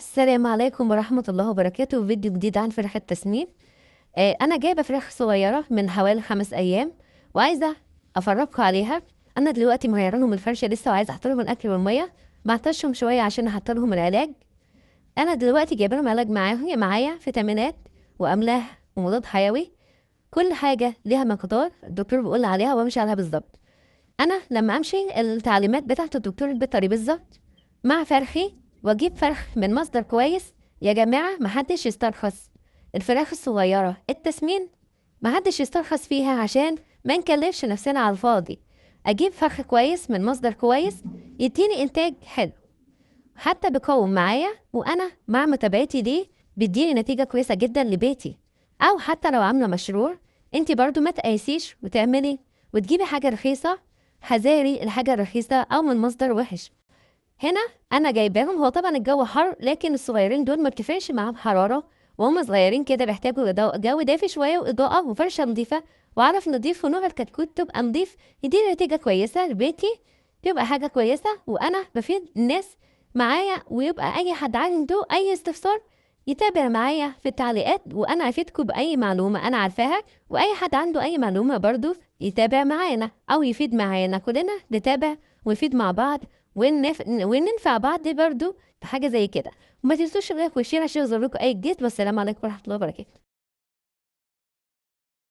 السلام عليكم ورحمة الله وبركاته. فيديو جديد عن فراخ التسمين. أنا جايبة فراخ صغيرة من حوالي 5 أيام وعايزة أفرجكم عليها. أنا دلوقتي مغيرة لهم الفرشة لسه وعايزة أحط لهم الأكل والمية. بعطشهم شوية عشان أحط لهم العلاج. أنا دلوقتي جايبة لهم علاج معايا فيتامينات وأملاح ومضاد حيوي. كل حاجة ليها مقدار الدكتور بيقول عليها وبمشي عليها بالظبط. أنا لما أمشي التعليمات بتاعت الدكتور البيطري بالظبط مع فرخي واجيب فرخ من مصدر كويس. يا جماعة محدش يسترخص الفراخ الصغيرة التسمين، محدش يسترخص فيها عشان ما نكلفش نفسنا على الفاضي. اجيب فرخ كويس من مصدر كويس يديني انتاج حلو، حتى بيقوم معايا وانا مع متابعتي دي بيديني نتيجة كويسة جدا لبيتي. او حتى لو عاملة مشروع انتي برضو ما تقايسيش وتعملي وتجيبي حاجة رخيصة. حذاري الحاجة الرخيصة او من مصدر وحش. هنا انا جايباهم، هو طبعا الجو حر لكن الصغيرين دول ما بتفرقش معاهم حراره، وهم صغيرين كده بيحتاجوا جو دافي شويه واضاءه وفرشه نظيفه واعرف نضيف ونوع الكتكوت تبقى نضيف يديني نتيجه كويسه لبيتي، تبقى حاجه كويسه وانا بفيد الناس معايا. ويبقى اي حد عنده اي استفسار يتابع معايا في التعليقات وانا افيدكم باي معلومه انا عارفاها، واي حد عنده اي معلومه برضو يتابع معانا او يفيد معانا، كلنا نتابع ونفيد مع بعض وننفع بعض برضو بحاجة زي كده. وما تنسوش اللايك والشير عشان يوصل لكم اي جديد. والسلام عليكم ورحمة الله وبركاته.